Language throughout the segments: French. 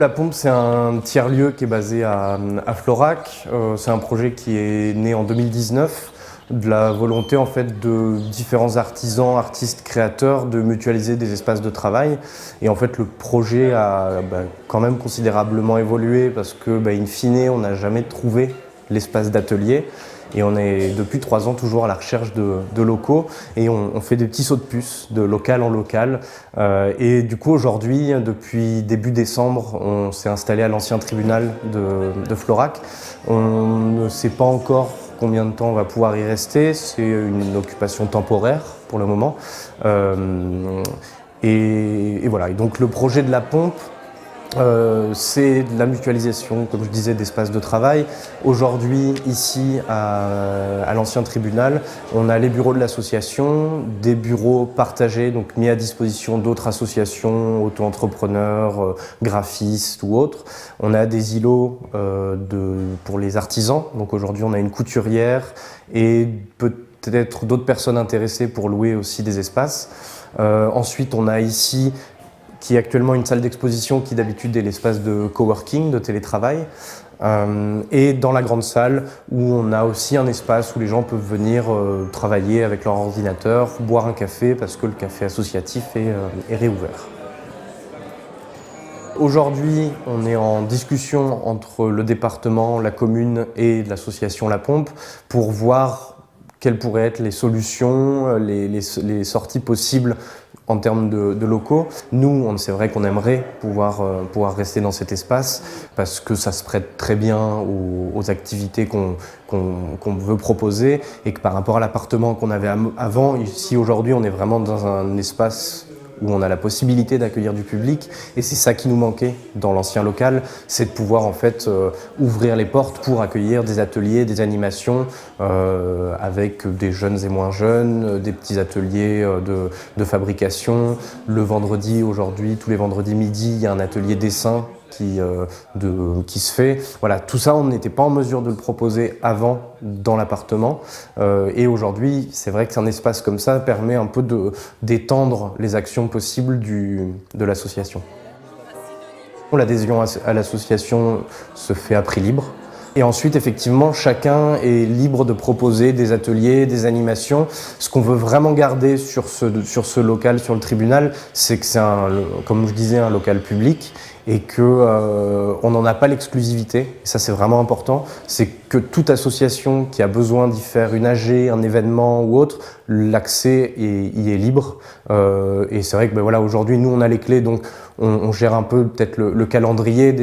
La Pompe, c'est un tiers-lieu qui est basé à Florac. C'est un projet qui est né en 2019 de la volonté en fait de différents artisans, artistes, créateurs de mutualiser des espaces de travail. Et en fait, le projet a quand même considérablement évolué parce que, in fine, on n'a jamais trouvé l'espace d'atelier. Et on est depuis 3 ans toujours à la recherche de locaux et on fait des petits sauts de puce de local en local. Et du coup aujourd'hui, depuis début décembre, on s'est installé à l'ancien tribunal de Florac. On ne sait pas encore combien de temps on va pouvoir y rester, c'est une occupation temporaire pour le moment. Et voilà, et donc le projet de la Pompe, c'est de la mutualisation, comme je disais, d'espaces de travail. Aujourd'hui, ici, à l'ancien tribunal, on a les bureaux de l'association, des bureaux partagés, donc mis à disposition d'autres associations, auto-entrepreneurs, graphistes ou autres. On a des îlots pour les artisans, donc aujourd'hui on a une couturière et peut-être d'autres personnes intéressées pour louer aussi des espaces. Ensuite, on a ici qui est actuellement une salle d'exposition qui d'habitude est l'espace de coworking, de télétravail, et dans la grande salle où on a aussi un espace où les gens peuvent venir travailler avec leur ordinateur, boire un café parce que le café associatif est réouvert. Aujourd'hui, on est en discussion entre le département, la commune et l'association La Pompe pour voir quelles pourraient être les solutions, les sorties possibles en termes de locaux. Nous, c'est vrai qu'on aimerait pouvoir rester dans cet espace parce que ça se prête très bien aux activités qu'on veut proposer et que par rapport à l'appartement qu'on avait avant, ici aujourd'hui on est vraiment dans un espace où on a la possibilité d'accueillir du public et c'est ça qui nous manquait dans l'ancien local, c'est de pouvoir en fait ouvrir les portes pour accueillir des ateliers, des animations avec des jeunes et moins jeunes, des petits ateliers de fabrication. Le vendredi, aujourd'hui, tous les vendredis midi, il y a un atelier dessin qui se fait. Voilà, tout ça, on n'était pas en mesure de le proposer avant dans l'appartement. Et aujourd'hui, c'est vrai qu'un espace comme ça permet un peu d'étendre les actions possibles de l'association. L'adhésion à l'association se fait à prix libre. Et ensuite, effectivement, chacun est libre de proposer des ateliers, des animations. Ce qu'on veut vraiment garder sur ce local, sur le tribunal, c'est que c'est comme je disais, un local public et qu'on n'en a pas l'exclusivité. Et ça, c'est vraiment important. C'est que toute association qui a besoin d'y faire une AG, un événement ou autre, l'accès y est libre. Et c'est vrai que voilà, aujourd'hui, nous, on a les clés, donc on gère un peu peut-être le calendrier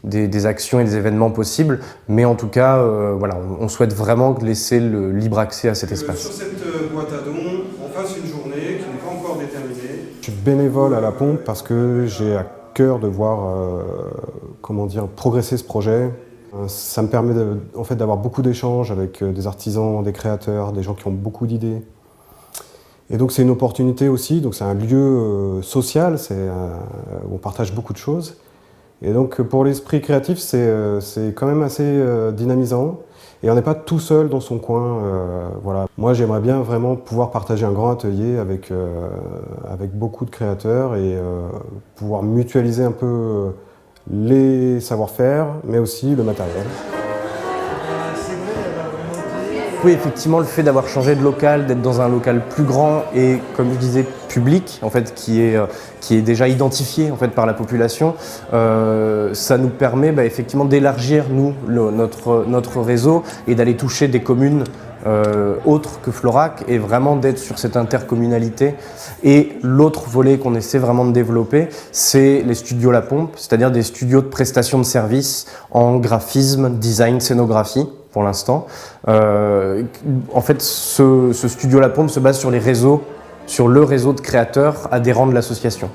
des actions et des événements possibles. Mais en tout cas, voilà, on souhaite vraiment laisser le libre accès à cet espace. Sur cette boîte à dons, on fasse une journée qui n'est pas encore déterminée. Je suis bénévole à La Pompe parce que j'ai à cœur de voir progresser ce projet. Ça me permet en fait, d'avoir beaucoup d'échanges avec des artisans, des créateurs, des gens qui ont beaucoup d'idées. Et donc c'est une opportunité aussi, donc c'est un lieu social, où on partage beaucoup de choses. Et donc pour l'esprit créatif, c'est quand même assez dynamisant. Et on n'est pas tout seul dans son coin. Voilà. Moi, j'aimerais bien vraiment pouvoir partager un grand atelier avec beaucoup de créateurs et pouvoir mutualiser un peu les savoir-faire, mais aussi le matériel. Oui, effectivement, le fait d'avoir changé de local, d'être dans un local plus grand et, comme je disais, public, en fait, qui est déjà identifié en fait, par la population, ça nous permet effectivement d'élargir notre réseau et d'aller toucher des communes autres que Florac et vraiment d'être sur cette intercommunalité. Et l'autre volet qu'on essaie vraiment de développer, c'est les studios La Pompe, c'est-à-dire des studios de prestation de services en graphisme, design, scénographie. Pour l'instant. En fait, ce studio La Pompe se base sur le réseau de créateurs adhérents de l'association.